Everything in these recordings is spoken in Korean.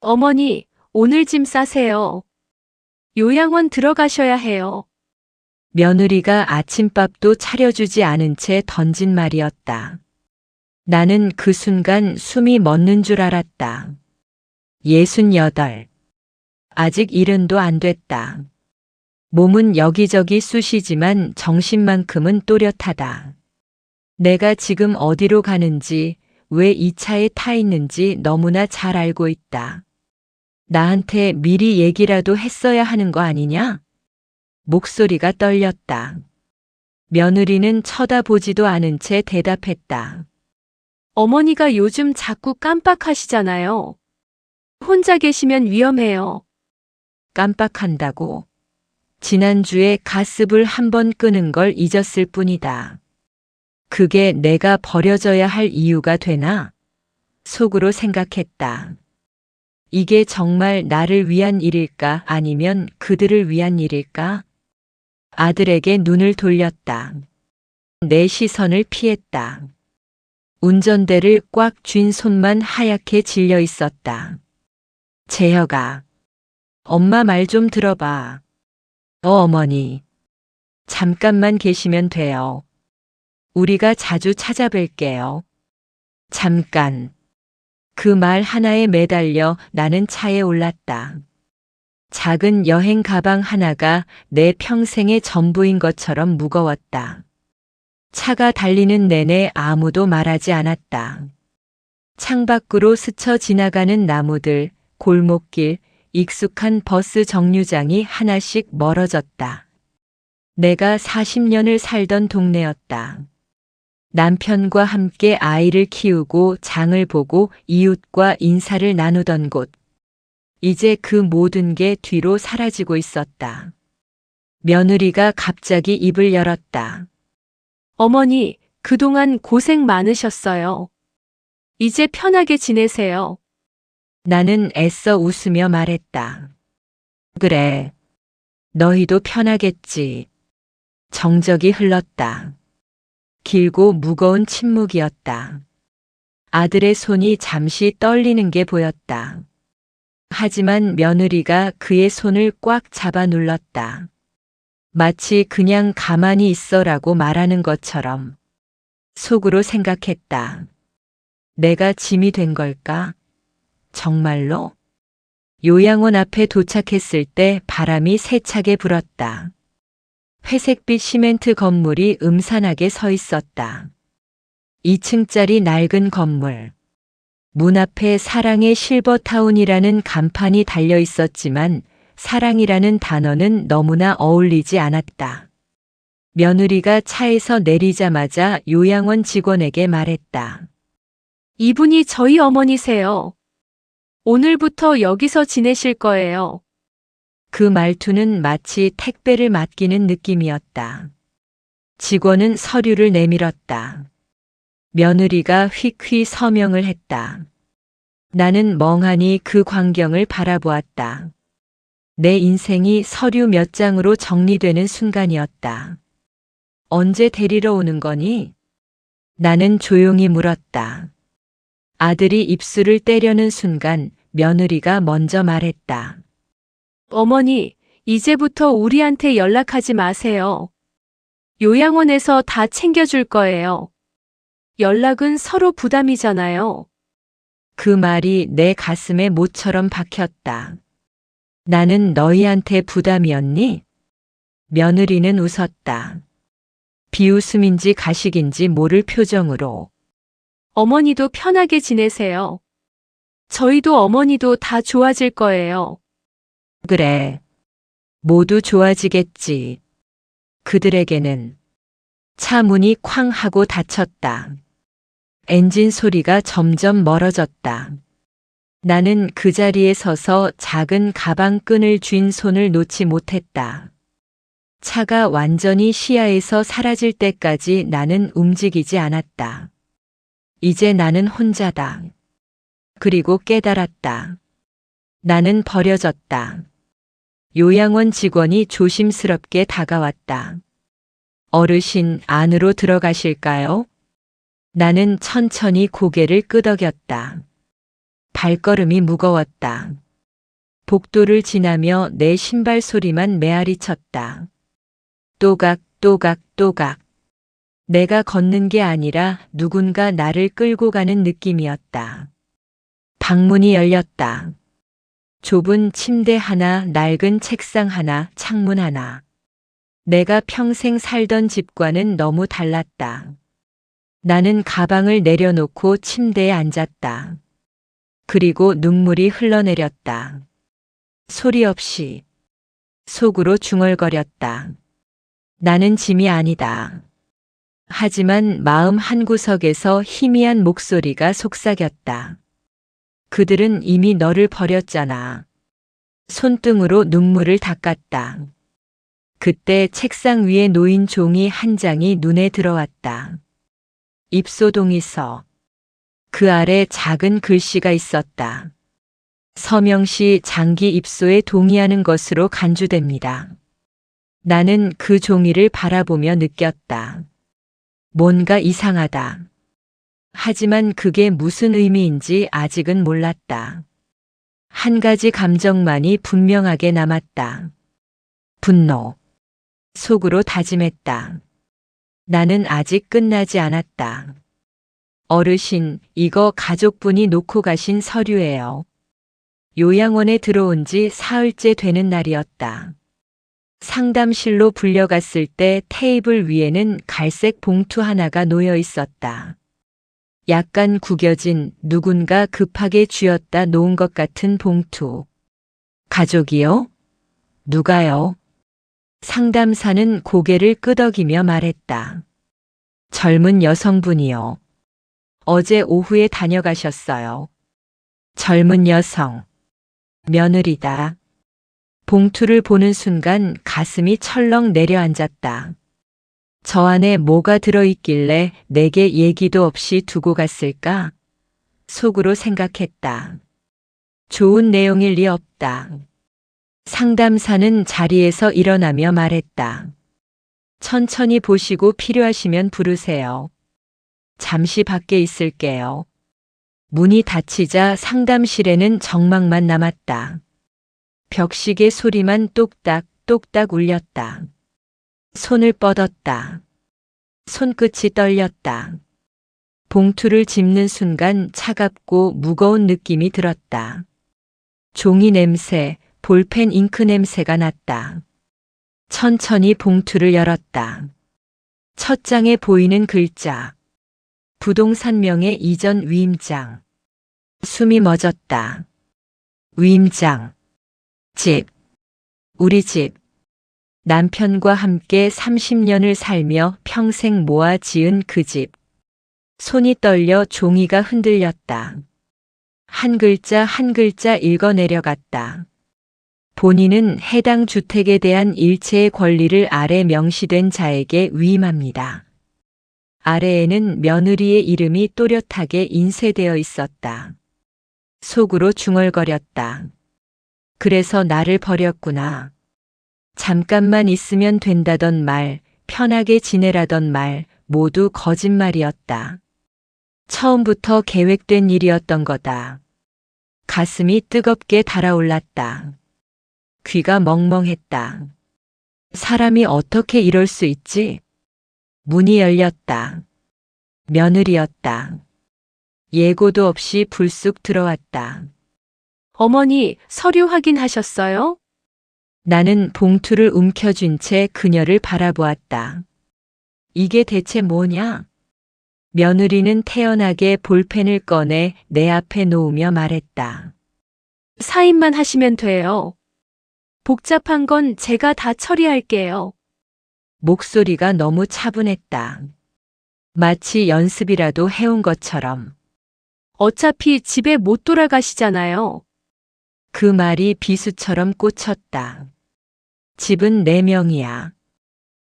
어머니, 오늘 짐 싸세요. 요양원 들어가셔야 해요. 며느리가 아침밥도 차려주지 않은 채 던진 말이었다. 나는 그 순간 숨이 멎는 줄 알았다. 68. 아직 70도 안 됐다. 몸은 여기저기 쑤시지만 정신만큼은 또렷하다. 내가 지금 어디로 가는지, 왜 이 차에 타 있는지 너무나 잘 알고 있다. 나한테 미리 얘기라도 했어야 하는 거 아니냐? 목소리가 떨렸다. 며느리는 쳐다보지도 않은 채 대답했다. 어머니가 요즘 자꾸 깜빡하시잖아요. 혼자 계시면 위험해요. 깜빡한다고. 지난주에 가스불 한 번 끄는 걸 잊었을 뿐이다. 그게 내가 버려져야 할 이유가 되나? 속으로 생각했다. 이게 정말 나를 위한 일일까 아니면 그들을 위한 일일까? 아들에게 눈을 돌렸다. 내 시선을 피했다. 운전대를 꽉 쥔 손만 하얗게 질려 있었다. 재혁아, 엄마 말 좀 들어봐. 어머니. 잠깐만 계시면 돼요. 우리가 자주 찾아뵐게요. 잠깐. 그 말 하나에 매달려 나는 차에 올랐다. 작은 여행 가방 하나가 내 평생의 전부인 것처럼 무거웠다. 차가 달리는 내내 아무도 말하지 않았다. 창밖으로 스쳐 지나가는 나무들, 골목길, 익숙한 버스 정류장이 하나씩 멀어졌다. 내가 40년을 살던 동네였다. 남편과 함께 아이를 키우고 장을 보고 이웃과 인사를 나누던 곳. 이제 그 모든 게 뒤로 사라지고 있었다. 며느리가 갑자기 입을 열었다. 어머니, 그동안 고생 많으셨어요. 이제 편하게 지내세요. 나는 애써 웃으며 말했다. 그래. 너희도 편하겠지. 정적이 흘렀다. 길고 무거운 침묵이었다. 아들의 손이 잠시 떨리는 게 보였다. 하지만 며느리가 그의 손을 꽉 잡아 눌렀다. 마치 그냥 가만히 있어라고 말하는 것처럼. 속으로 생각했다. 내가 짐이 된 걸까? 정말로? 요양원 앞에 도착했을 때 바람이 세차게 불었다. 회색빛 시멘트 건물이 음산하게 서 있었다. 2층짜리 낡은 건물. 문 앞에 사랑의 실버타운이라는 간판이 달려 있었지만 사랑이라는 단어는 너무나 어울리지 않았다. 며느리가 차에서 내리자마자 요양원 직원에게 말했다. 이분이 저희 어머니세요. 오늘부터 여기서 지내실 거예요. 그 말투는 마치 택배를 맡기는 느낌이었다. 직원은 서류를 내밀었다. 며느리가 휙휘 서명을 했다. 나는 멍하니 그 광경을 바라보았다. 내 인생이 서류 몇 장으로 정리되는 순간이었다. 언제 데리러 오는 거니? 나는 조용히 물었다. 아들이 입술을 떼려는 순간 며느리가 먼저 말했다. 어머니, 이제부터 우리한테 연락하지 마세요. 요양원에서 다 챙겨줄 거예요. 연락은 서로 부담이잖아요. 그 말이 내 가슴에 못처럼 박혔다. 나는 너희한테 부담이었니? 며느리는 웃었다. 비웃음인지 가식인지 모를 표정으로. 어머니도 편하게 지내세요. 저희도 어머니도 다 좋아질 거예요. 그래. 모두 좋아지겠지. 그들에게는. 차 문이 쾅 하고 닫혔다. 엔진 소리가 점점 멀어졌다. 나는 그 자리에 서서 작은 가방 끈을 쥔 손을 놓지 못했다. 차가 완전히 시야에서 사라질 때까지 나는 움직이지 않았다. 이제 나는 혼자다. 그리고 깨달았다. 나는 버려졌다. 요양원 직원이 조심스럽게 다가왔다. 어르신, 안으로 들어가실까요? 나는 천천히 고개를 끄덕였다. 발걸음이 무거웠다. 복도를 지나며 내 신발 소리만 메아리 쳤다. 또각, 또각, 또각. 내가 걷는 게 아니라 누군가 나를 끌고 가는 느낌이었다. 방문이 열렸다. 좁은 침대 하나, 낡은 책상 하나, 창문 하나. 내가 평생 살던 집과는 너무 달랐다. 나는 가방을 내려놓고 침대에 앉았다. 그리고 눈물이 흘러내렸다. 소리 없이. 속으로 중얼거렸다. 나는 짐이 아니다. 하지만 마음 한구석에서 희미한 목소리가 속삭였다. 그들은 이미 너를 버렸잖아. 손등으로 눈물을 닦았다. 그때 책상 위에 놓인 종이 한 장이 눈에 들어왔다. 입소동의서. 그 아래 작은 글씨가 있었다. 서명시 장기 입소에 동의하는 것으로 간주됩니다. 나는 그 종이를 바라보며 느꼈다. 뭔가 이상하다. 하지만 그게 무슨 의미인지 아직은 몰랐다. 한 가지 감정만이 분명하게 남았다. 분노. 속으로 다짐했다. 나는 아직 끝나지 않았다. 어르신, 이거 가족분이 놓고 가신 서류예요. 요양원에 들어온 지 사흘째 되는 날이었다. 상담실로 불려갔을 때 테이블 위에는 갈색 봉투 하나가 놓여 있었다. 약간 구겨진 누군가 급하게 쥐었다 놓은 것 같은 봉투. 가족이요? 누가요? 상담사는 고개를 끄덕이며 말했다. 젊은 여성분이요. 어제 오후에 다녀가셨어요. 젊은 여성. 며느리다. 봉투를 보는 순간 가슴이 철렁 내려앉았다. 저 안에 뭐가 들어있길래 내게 얘기도 없이 두고 갔을까? 속으로 생각했다. 좋은 내용일 리 없다. 상담사는 자리에서 일어나며 말했다. 천천히 보시고 필요하시면 부르세요. 잠시 밖에 있을게요. 문이 닫히자 상담실에는 정막만 남았다. 벽시계 소리만 똑딱 똑딱 울렸다. 손을 뻗었다. 손끝이 떨렸다. 봉투를 짚는 순간 차갑고 무거운 느낌이 들었다. 종이 냄새, 볼펜 잉크 냄새가 났다. 천천히 봉투를 열었다. 첫 장에 보이는 글자. 부동산 명의 이전 위임장. 숨이 멎었다. 위임장. 집. 우리 집. 남편과 함께 30년을 살며 평생 모아 지은 그 집. 손이 떨려 종이가 흔들렸다. 한 글자 한 글자 읽어 내려갔다. 본인은 해당 주택에 대한 일체의 권리를 아래 명시된 자에게 위임합니다. 아래에는 며느리의 이름이 또렷하게 인쇄되어 있었다. 속으로 중얼거렸다. 그래서 나를 버렸구나. 잠깐만 있으면 된다던 말, 편하게 지내라던 말, 모두 거짓말이었다. 처음부터 계획된 일이었던 거다. 가슴이 뜨겁게 달아올랐다. 귀가 멍멍했다. 사람이 어떻게 이럴 수 있지? 문이 열렸다. 며느리였다. 예고도 없이 불쑥 들어왔다. 어머니, 서류 확인하셨어요? 나는 봉투를 움켜쥔 채 그녀를 바라보았다. 이게 대체 뭐냐? 며느리는 태연하게 볼펜을 꺼내 내 앞에 놓으며 말했다. 사인만 하시면 돼요. 복잡한 건 제가 다 처리할게요. 목소리가 너무 차분했다. 마치 연습이라도 해온 것처럼. 어차피 집에 못 돌아가시잖아요. 그 말이 비수처럼 꽂혔다. 집은 4명이야.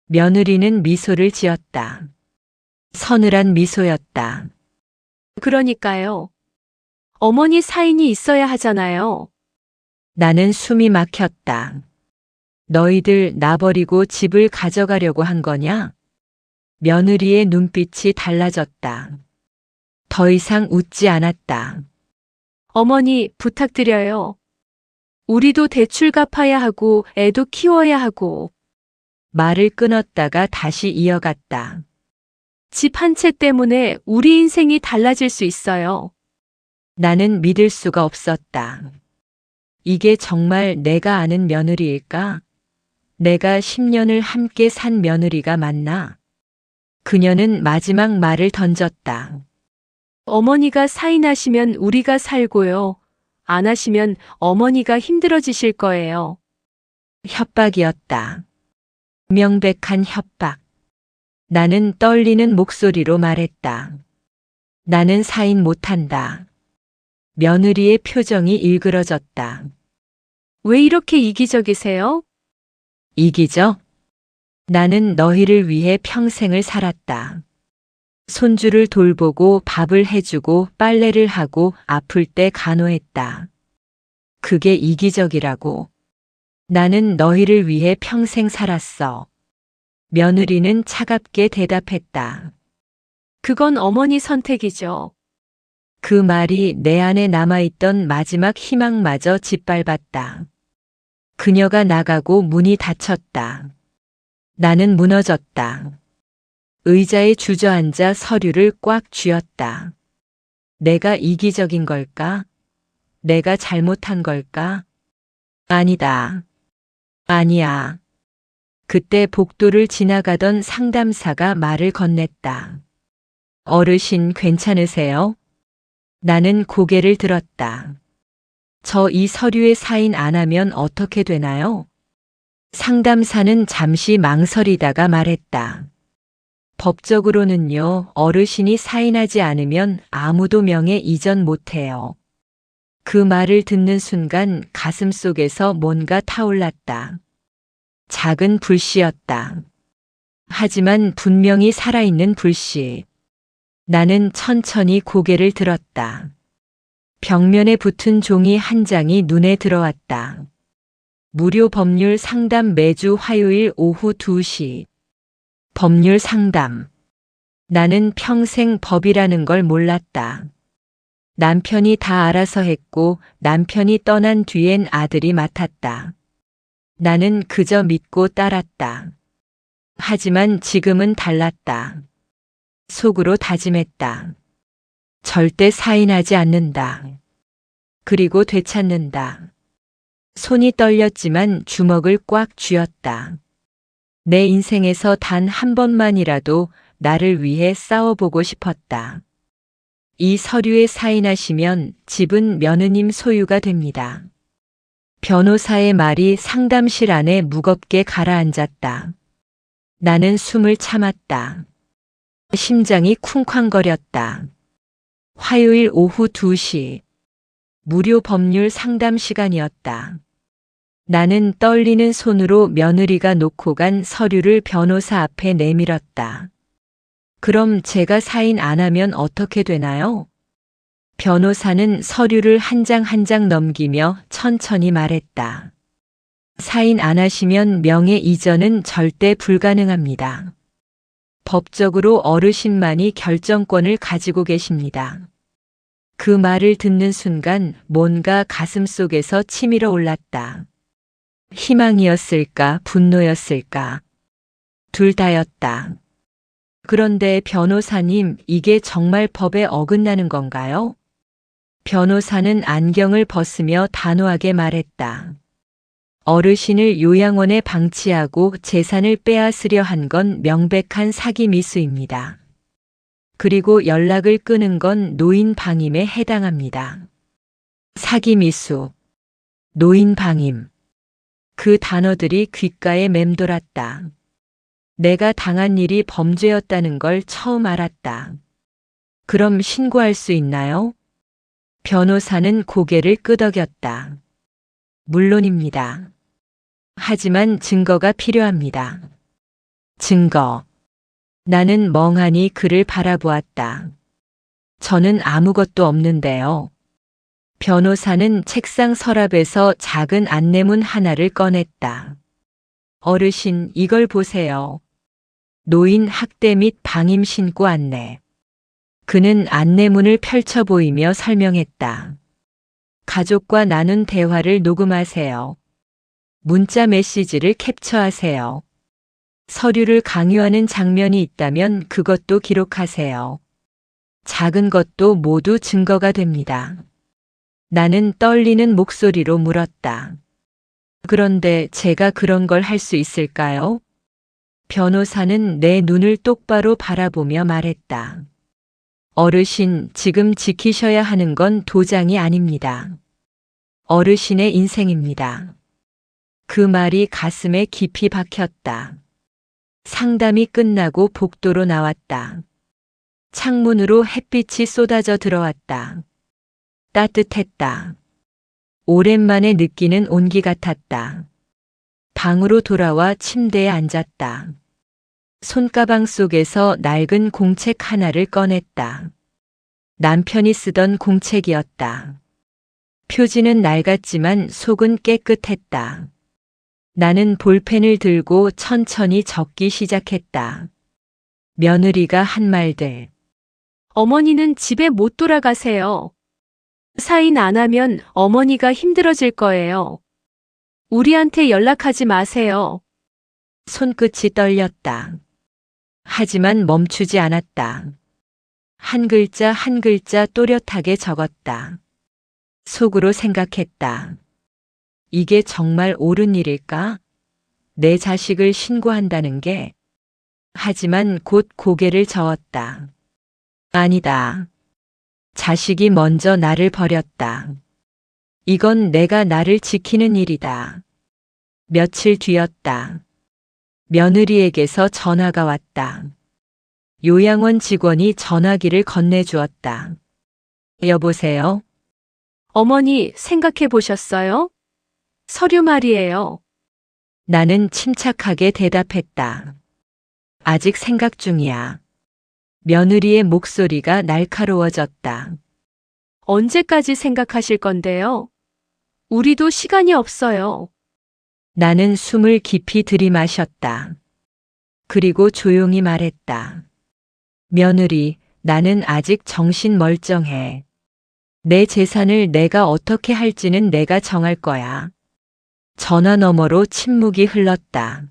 며느리는 미소를 지었다. 서늘한 미소였다. 그러니까요. 어머니 사인이 있어야 하잖아요. 나는 숨이 막혔다. 너희들 나 버리고 집을 가져가려고 한 거냐? 며느리의 눈빛이 달라졌다. 더 이상 웃지 않았다. 어머니, 부탁드려요. 우리도 대출 갚아야 하고 애도 키워야 하고 말을 끊었다가 다시 이어갔다. 집 한 채 때문에 우리 인생이 달라질 수 있어요. 나는 믿을 수가 없었다. 이게 정말 내가 아는 며느리일까? 내가 10년을 함께 산 며느리가 맞나? 그녀는 마지막 말을 던졌다. 어머니가 사인하시면 우리가 살고요. 안 하시면 어머니가 힘들어지실 거예요. 협박이었다. 명백한 협박. 나는 떨리는 목소리로 말했다. 나는 사인 못한다. 며느리의 표정이 일그러졌다. 왜 이렇게 이기적이세요? 이기적? 나는 너희를 위해 평생을 살았다. 손주를 돌보고 밥을 해주고 빨래를 하고 아플 때 간호했다. 그게 이기적이라고. 나는 너희를 위해 평생 살았어. 며느리는 차갑게 대답했다. 그건 어머니 선택이죠. 그 말이 내 안에 남아있던 마지막 희망마저 짓밟았다. 그녀가 나가고 문이 닫혔다. 나는 무너졌다. 의자에 주저앉아 서류를 꽉 쥐었다. 내가 이기적인 걸까? 내가 잘못한 걸까? 아니다. 아니야. 그때 복도를 지나가던 상담사가 말을 건넸다. 어르신 괜찮으세요? 나는 고개를 들었다. 저 이 서류에 사인 안 하면 어떻게 되나요? 상담사는 잠시 망설이다가 말했다. 법적으로는요, 어르신이 사인하지 않으면 아무도 명예 이전 못해요. 그 말을 듣는 순간 가슴 속에서 뭔가 타올랐다. 작은 불씨였다. 하지만 분명히 살아있는 불씨. 나는 천천히 고개를 들었다. 벽면에 붙은 종이 한 장이 눈에 들어왔다. 무료 법률 상담 매주 화요일 오후 2시. 법률 상담. 나는 평생 법이라는 걸 몰랐다. 남편이 다 알아서 했고 남편이 떠난 뒤엔 아들이 맡았다. 나는 그저 믿고 따랐다. 하지만 지금은 달랐다. 속으로 다짐했다. 절대 사인하지 않는다. 그리고 되찾는다. 손이 떨렸지만 주먹을 꽉 쥐었다. 내 인생에서 단 한 번만이라도 나를 위해 싸워보고 싶었다. 이 서류에 사인하시면 집은 며느님 소유가 됩니다. 변호사의 말이 상담실 안에 무겁게 가라앉았다. 나는 숨을 참았다. 심장이 쿵쾅거렸다. 화요일 오후 2시. 무료 법률 상담 시간이었다. 나는 떨리는 손으로 며느리가 놓고 간 서류를 변호사 앞에 내밀었다. 그럼 제가 사인 안 하면 어떻게 되나요? 변호사는 서류를 한 장 한 장 넘기며 천천히 말했다. 사인 안 하시면 명예 이전은 절대 불가능합니다. 법적으로 어르신만이 결정권을 가지고 계십니다. 그 말을 듣는 순간 뭔가 가슴 속에서 치밀어 올랐다. 희망이었을까, 분노였을까? 둘 다였다. 그런데 변호사님, 이게 정말 법에 어긋나는 건가요? 변호사는 안경을 벗으며 단호하게 말했다. 어르신을 요양원에 방치하고 재산을 빼앗으려 한 건 명백한 사기 미수입니다. 그리고 연락을 끊은 건 노인 방임에 해당합니다. 사기 미수, 노인 방임. 그 단어들이 귓가에 맴돌았다. 내가 당한 일이 범죄였다는 걸 처음 알았다. 그럼 신고할 수 있나요? 변호사는 고개를 끄덕였다. 물론입니다. 하지만 증거가 필요합니다. 증거. 나는 멍하니 그를 바라보았다. 저는 아무것도 없는데요. 변호사는 책상 서랍에서 작은 안내문 하나를 꺼냈다. 어르신, 이걸 보세요. 노인 학대 및 방임 신고 안내. 그는 안내문을 펼쳐 보이며 설명했다. 가족과 나눈 대화를 녹음하세요. 문자 메시지를 캡처하세요. 서류를 강요하는 장면이 있다면 그것도 기록하세요. 작은 것도 모두 증거가 됩니다. 나는 떨리는 목소리로 물었다. 그런데 제가 그런 걸 할 수 있을까요? 변호사는 내 눈을 똑바로 바라보며 말했다. 어르신, 지금 지키셔야 하는 건 도장이 아닙니다. 어르신의 인생입니다. 그 말이 가슴에 깊이 박혔다. 상담이 끝나고 복도로 나왔다. 창문으로 햇빛이 쏟아져 들어왔다. 따뜻했다. 오랜만에 느끼는 온기 같았다. 방으로 돌아와 침대에 앉았다. 손가방 속에서 낡은 공책 하나를 꺼냈다. 남편이 쓰던 공책이었다. 표지는 낡았지만 속은 깨끗했다. 나는 볼펜을 들고 천천히 적기 시작했다. 며느리가 한 말들. 어머니는 집에 못 돌아가세요. 사인 안 하면 어머니가 힘들어질 거예요. 우리한테 연락하지 마세요. 손끝이 떨렸다. 하지만 멈추지 않았다. 한 글자 한 글자 또렷하게 적었다. 속으로 생각했다. 이게 정말 옳은 일일까? 내 자식을 신고한다는 게. 하지만 곧 고개를 저었다. 아니다. 자식이 먼저 나를 버렸다. 이건 내가 나를 지키는 일이다. 며칠 뒤였다. 며느리에게서 전화가 왔다. 요양원 직원이 전화기를 건네주었다. 여보세요? 어머니 생각해 보셨어요? 서류 말이에요. 나는 침착하게 대답했다. 아직 생각 중이야. 며느리의 목소리가 날카로워졌다. 언제까지 생각하실 건데요? 우리도 시간이 없어요. 나는 숨을 깊이 들이마셨다. 그리고 조용히 말했다. 며느리, 나는 아직 정신 멀쩡해. 내 재산을 내가 어떻게 할지는 내가 정할 거야. 전화 너머로 침묵이 흘렀다.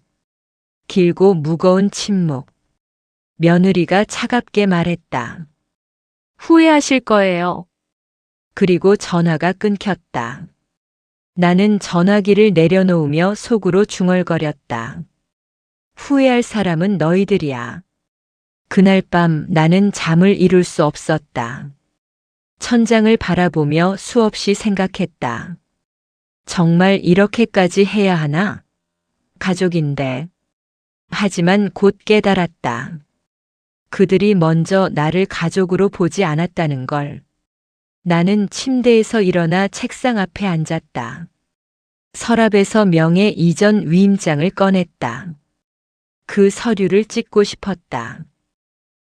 길고 무거운 침묵. 며느리가 차갑게 말했다. 후회하실 거예요. 그리고 전화가 끊겼다. 나는 전화기를 내려놓으며 속으로 중얼거렸다. 후회할 사람은 너희들이야. 그날 밤 나는 잠을 이룰 수 없었다. 천장을 바라보며 수없이 생각했다. 정말 이렇게까지 해야 하나? 가족인데. 하지만 곧 깨달았다. 그들이 먼저 나를 가족으로 보지 않았다는 걸. 나는 침대에서 일어나 책상 앞에 앉았다. 서랍에서 명예 이전 위임장을 꺼냈다. 그 서류를 찍고 싶었다.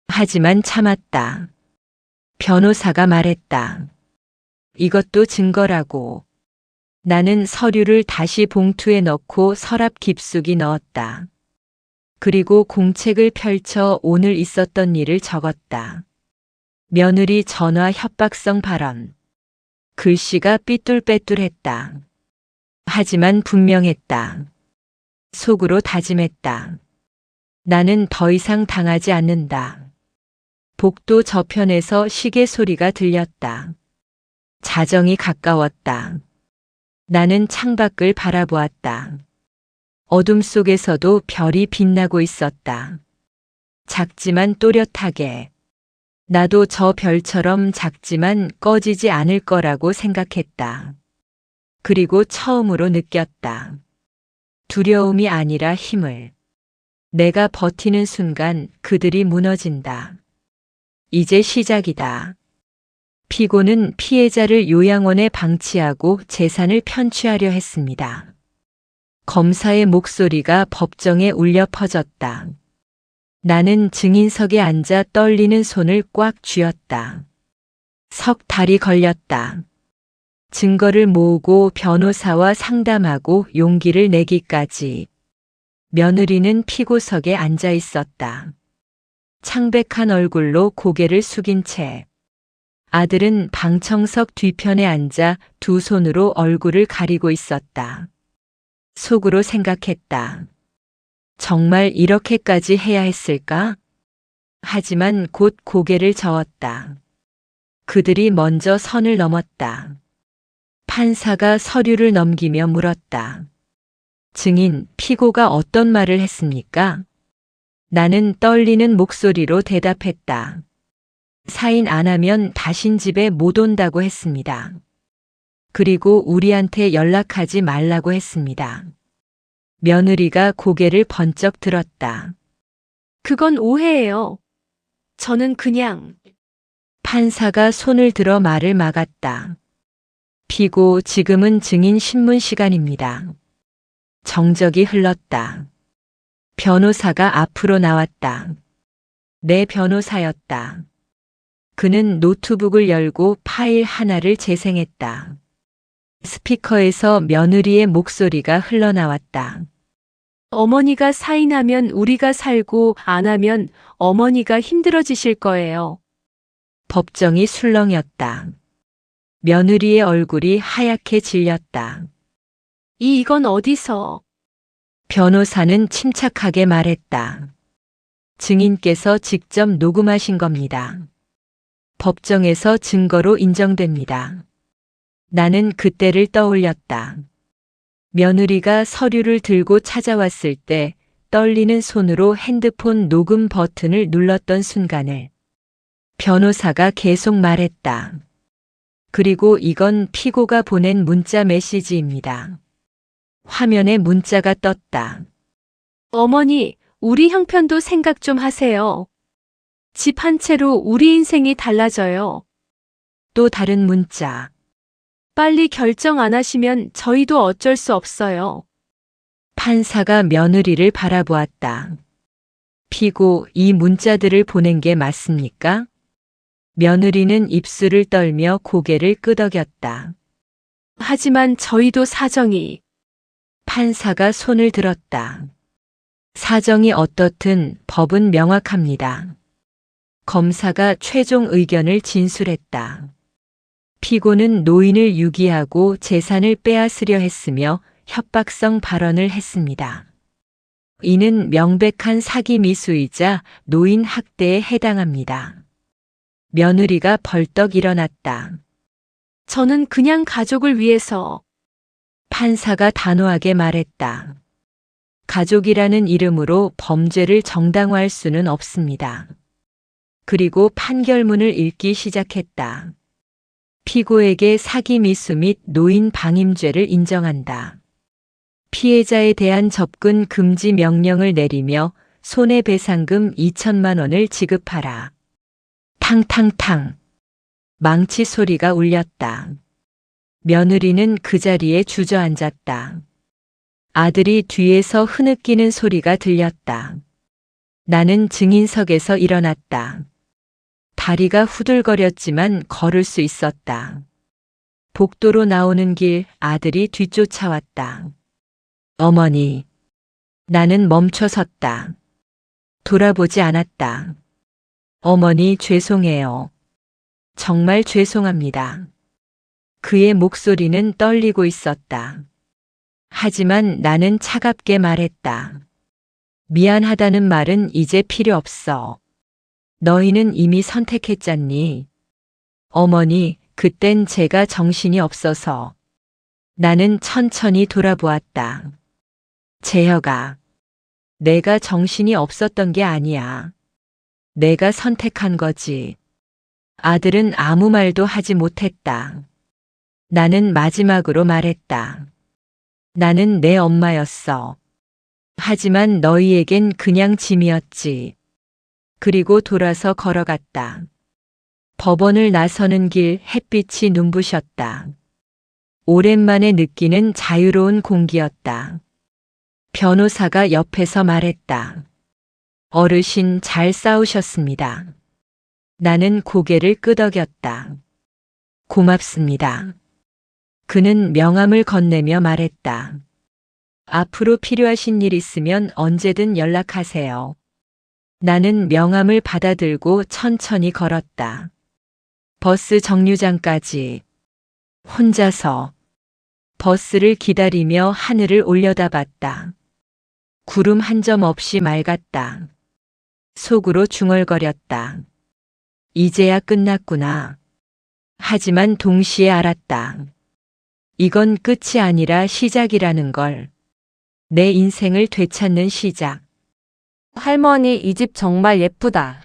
하지만 참았다. 변호사가 말했다. 이것도 증거라고. 나는 서류를 다시 봉투에 넣고 서랍 깊숙이 넣었다. 그리고 공책을 펼쳐 오늘 있었던 일을 적었다. 며느리 전화 협박성 발언. 글씨가 삐뚤빼뚤했다. 하지만 분명했다. 속으로 다짐했다. 나는 더 이상 당하지 않는다. 복도 저편에서 시계 소리가 들렸다. 자정이 가까웠다. 나는 창밖을 바라보았다. 어둠 속에서도 별이 빛나고 있었다. 작지만 또렷하게. 나도 저 별처럼 작지만 꺼지지 않을 거라고 생각했다. 그리고 처음으로 느꼈다. 두려움이 아니라 힘을. 내가 버티는 순간 그들이 무너진다. 이제 시작이다. 피고는 피해자를 요양원에 방치하고 재산을 편취하려 했습니다. 검사의 목소리가 법정에 울려 퍼졌다. 나는 증인석에 앉아 떨리는 손을 꽉 쥐었다. 석 달이 걸렸다. 증거를 모으고 변호사와 상담하고 용기를 내기까지. 며느리는 피고석에 앉아 있었다. 창백한 얼굴로 고개를 숙인 채. 아들은 방청석 뒤편에 앉아 두 손으로 얼굴을 가리고 있었다. 속으로 생각했다. 정말 이렇게까지 해야 했을까? 하지만 곧 고개를 저었다. 그들이 먼저 선을 넘었다. 판사가 서류를 넘기며 물었다. 증인, 피고가 어떤 말을 했습니까? 나는 떨리는 목소리로 대답했다. 사인 안 하면 다신 집에 못 온다고 했습니다. 그리고 우리한테 연락하지 말라고 했습니다. 며느리가 고개를 번쩍 들었다. 그건 오해예요. 저는 그냥 판사가 손을 들어 말을 막았다. 피고, 지금은 증인 신문 시간입니다. 정적이 흘렀다. 변호사가 앞으로 나왔다. 내 변호사였다. 그는 노트북을 열고 파일 하나를 재생했다. 스피커에서 며느리의 목소리가 흘러나왔다. 어머니가 사인하면 우리가 살고 안 하면 어머니가 힘들어지실 거예요. 법정이 술렁였다. 며느리의 얼굴이 하얗게 질렸다. 이건 어디서? 변호사는 침착하게 말했다. 증인께서 직접 녹음하신 겁니다. 법정에서 증거로 인정됩니다. 나는 그때를 떠올렸다. 며느리가 서류를 들고 찾아왔을 때 떨리는 손으로 핸드폰 녹음 버튼을 눌렀던 순간을. 변호사가 계속 말했다. 그리고 이건 피고가 보낸 문자 메시지입니다. 화면에 문자가 떴다. 어머니, 우리 형편도 생각 좀 하세요. 집 한 채로 우리 인생이 달라져요. 또 다른 문자. 빨리 결정 안 하시면 저희도 어쩔 수 없어요. 판사가 며느리를 바라보았다. 피고, 이 문자들을 보낸 게 맞습니까? 며느리는 입술을 떨며 고개를 끄덕였다. 하지만 저희도 사정이. 판사가 손을 들었다. 사정이 어떻든 법은 명확합니다. 검사가 최종 의견을 진술했다. 피고는 노인을 유기하고 재산을 빼앗으려 했으며 협박성 발언을 했습니다. 이는 명백한 사기 미수이자 노인 학대에 해당합니다. 며느리가 벌떡 일어났다. 저는 그냥 가족을 위해서. 판사가 단호하게 말했다. 가족이라는 이름으로 범죄를 정당화할 수는 없습니다. 그리고 판결문을 읽기 시작했다. 피고에게 사기 미수 및 노인 방임죄를 인정한다. 피해자에 대한 접근 금지 명령을 내리며 손해배상금 2천만 원을 지급하라. 탕탕탕. 망치 소리가 울렸다. 며느리는 그 자리에 주저앉았다. 아들이 뒤에서 흐느끼는 소리가 들렸다. 나는 증인석에서 일어났다. 다리가 후들거렸지만 걸을 수 있었다. 복도로 나오는 길 아들이 뒤쫓아왔다. 어머니. 나는 멈춰 섰다. 돌아보지 않았다. 어머니 죄송해요. 정말 죄송합니다. 그의 목소리는 떨리고 있었다. 하지만 나는 차갑게 말했다. 미안하다는 말은 이제 필요 없어. 너희는 이미 선택했잖니. 어머니, 그땐 제가 정신이 없어서. 나는 천천히 돌아보았다. 재혁아, 내가 정신이 없었던 게 아니야. 내가 선택한 거지. 아들은 아무 말도 하지 못했다. 나는 마지막으로 말했다. 나는 내 엄마였어. 하지만 너희에겐 그냥 짐이었지. 그리고 돌아서 걸어갔다. 법원을 나서는 길 햇빛이 눈부셨다. 오랜만에 느끼는 자유로운 공기였다. 변호사가 옆에서 말했다. 어르신 잘 싸우셨습니다. 나는 고개를 끄덕였다. 고맙습니다. 그는 명함을 건네며 말했다. 앞으로 필요하신 일 있으면 언제든 연락하세요. 나는 명함을 받아들고 천천히 걸었다. 버스 정류장까지 혼자서 버스를 기다리며 하늘을 올려다봤다. 구름 한 점 없이 맑았다. 속으로 중얼거렸다. 이제야 끝났구나. 하지만 동시에 알았다. 이건 끝이 아니라 시작이라는 걸. 내 인생을 되찾는 시작. 할머니, 이 집 정말 예쁘다.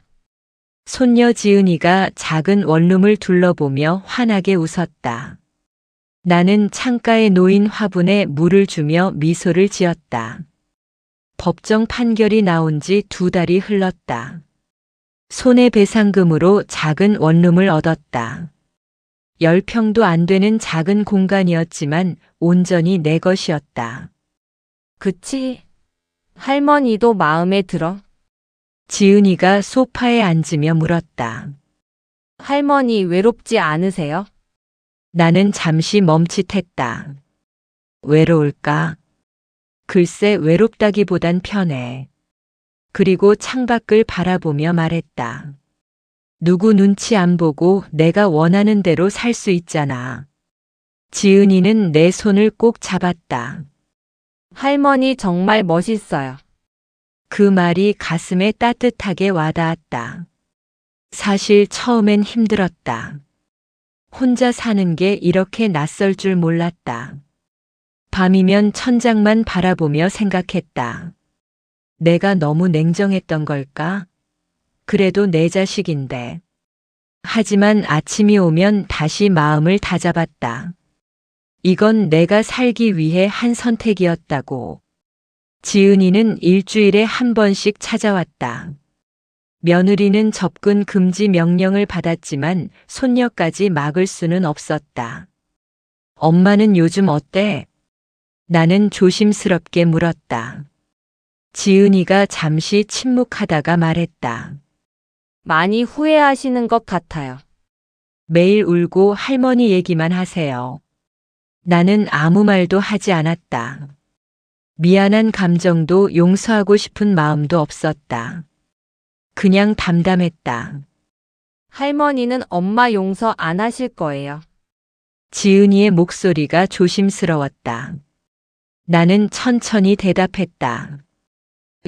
손녀 지은이가 작은 원룸을 둘러보며 환하게 웃었다. 나는 창가에 놓인 화분에 물을 주며 미소를 지었다. 법정 판결이 나온 지 2달이 흘렀다. 손해배상금으로 작은 원룸을 얻었다. 10평도 안 되는 작은 공간이었지만 온전히 내 것이었다. 그치? 할머니도 마음에 들어? 지은이가 소파에 앉으며 물었다. 할머니 외롭지 않으세요? 나는 잠시 멈칫했다. 외로울까? 글쎄 외롭다기보단 편해. 그리고 창밖을 바라보며 말했다. 누구 눈치 안 보고 내가 원하는 대로 살 수 있잖아. 지은이는 내 손을 꼭 잡았다. 할머니 정말 멋있어요. 그 말이 가슴에 따뜻하게 와닿았다. 사실 처음엔 힘들었다. 혼자 사는 게 이렇게 낯설 줄 몰랐다. 밤이면 천장만 바라보며 생각했다. 내가 너무 냉정했던 걸까? 그래도 내 자식인데. 하지만 아침이 오면 다시 마음을 다잡았다. 이건 내가 살기 위해 한 선택이었다고. 지은이는 일주일에 한 번씩 찾아왔다. 며느리는 접근 금지 명령을 받았지만 손녀까지 막을 수는 없었다. 엄마는 요즘 어때? 나는 조심스럽게 물었다. 지은이가 잠시 침묵하다가 말했다. 많이 후회하시는 것 같아요. 매일 울고 할머니 얘기만 하세요. 나는 아무 말도 하지 않았다. 미안한 감정도 용서하고 싶은 마음도 없었다. 그냥 담담했다. 할머니는 엄마 용서 안 하실 거예요. 지은이의 목소리가 조심스러웠다. 나는 천천히 대답했다.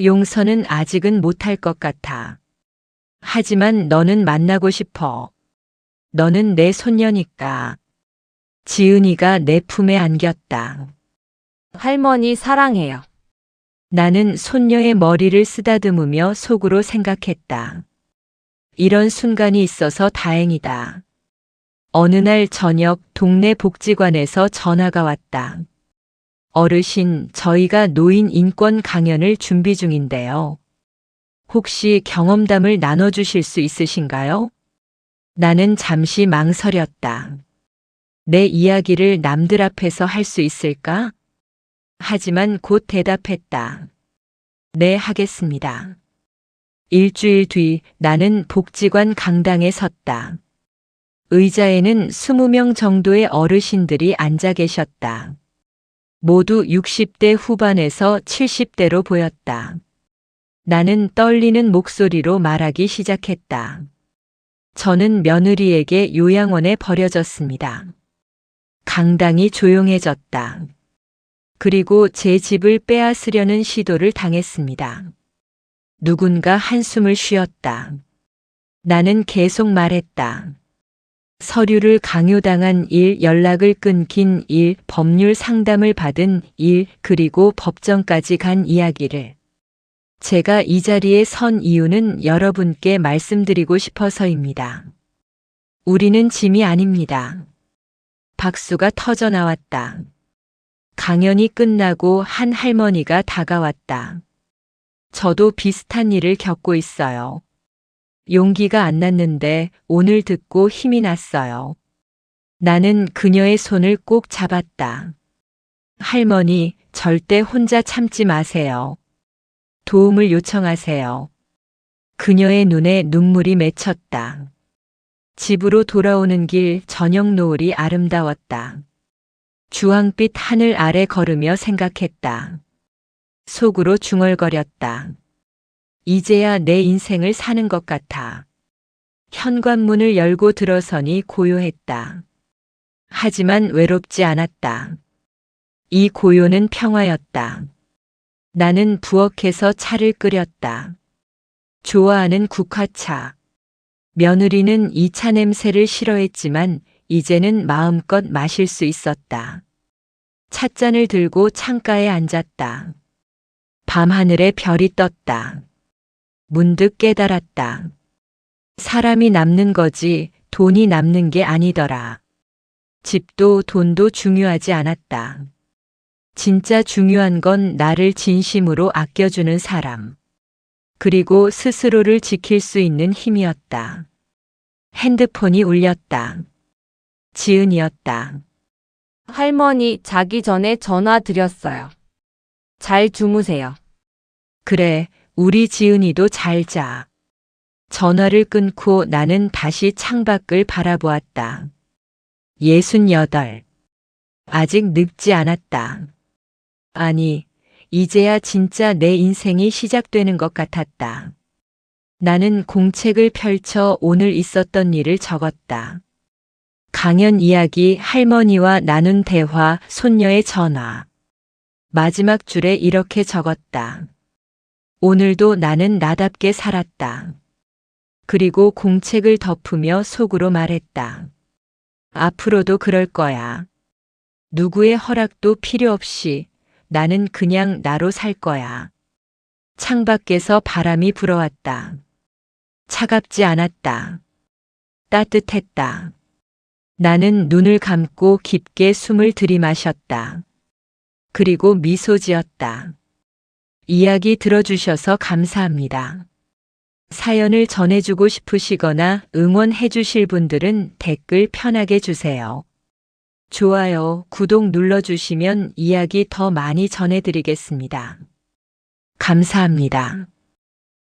용서는 아직은 못할 것 같아. 하지만 너는 만나고 싶어. 너는 내 손녀니까. 지은이가 내 품에 안겼다. 할머니 사랑해요. 나는 손녀의 머리를 쓰다듬으며 속으로 생각했다. 이런 순간이 있어서 다행이다. 어느 날 저녁 동네 복지관에서 전화가 왔다. 어르신, 저희가 노인 인권 강연을 준비 중인데요. 혹시 경험담을 나눠주실 수 있으신가요? 나는 잠시 망설였다. 내 이야기를 남들 앞에서 할 수 있을까? 하지만 곧 대답했다. 네, 하겠습니다. 일주일 뒤 나는 복지관 강당에 섰다. 의자에는 20명 정도의 어르신들이 앉아 계셨다. 모두 60대 후반에서 70대로 보였다. 나는 떨리는 목소리로 말하기 시작했다. 저는 며느리에게 요양원에 버려졌습니다. 강당이 조용해졌다. 그리고 제 집을 빼앗으려는 시도를 당했습니다. 누군가 한숨을 쉬었다. 나는 계속 말했다. 서류를 강요당한 일, 연락을 끊긴 일, 법률 상담을 받은 일, 그리고 법정까지 간 이야기를. 제가 이 자리에 선 이유는 여러분께 말씀드리고 싶어서입니다. 우리는 짐이 아닙니다. 박수가 터져 나왔다. 강연이 끝나고 한 할머니가 다가왔다. 저도 비슷한 일을 겪고 있어요. 용기가 안 났는데 오늘 듣고 힘이 났어요. 나는 그녀의 손을 꼭 잡았다. 할머니, 절대 혼자 참지 마세요. 도움을 요청하세요. 그녀의 눈에 눈물이 맺혔다. 집으로 돌아오는 길 저녁 노을이 아름다웠다. 주황빛 하늘 아래 걸으며 생각했다. 속으로 중얼거렸다. 이제야 내 인생을 사는 것 같아. 현관문을 열고 들어서니 고요했다. 하지만 외롭지 않았다. 이 고요는 평화였다. 나는 부엌에서 차를 끓였다. 좋아하는 국화차. 며느리는 이 차 냄새를 싫어했지만 이제는 마음껏 마실 수 있었다. 찻잔을 들고 창가에 앉았다. 밤하늘에 별이 떴다. 문득 깨달았다. 사람이 남는 거지 돈이 남는 게 아니더라. 집도 돈도 중요하지 않았다. 진짜 중요한 건 나를 진심으로 아껴주는 사람. 그리고 스스로를 지킬 수 있는 힘이었다. 핸드폰이 울렸다. 지은이었다. 할머니, 자기 전에 전화 드렸어요. 잘 주무세요. 그래, 우리 지은이도 잘 자. 전화를 끊고 나는 다시 창밖을 바라보았다. 68. 아직 늙지 않았다. 아니, 이제야 진짜 내 인생이 시작되는 것 같았다. 나는 공책을 펼쳐 오늘 있었던 일을 적었다. 강연 이야기, 할머니와 나눈 대화, 손녀의 전화. 마지막 줄에 이렇게 적었다. 오늘도 나는 나답게 살았다. 그리고 공책을 덮으며 속으로 말했다. 앞으로도 그럴 거야. 누구의 허락도 필요 없이 나는 그냥 나로 살 거야. 창밖에서 바람이 불어왔다. 차갑지 않았다. 따뜻했다. 나는 눈을 감고 깊게 숨을 들이마셨다. 그리고 미소 지었다. 이야기 들어주셔서 감사합니다. 사연을 전해주고 싶으시거나 응원해 주실 분들은 댓글 편하게 주세요. 좋아요, 구독 눌러주시면 이야기 더 많이 전해드리겠습니다. 감사합니다.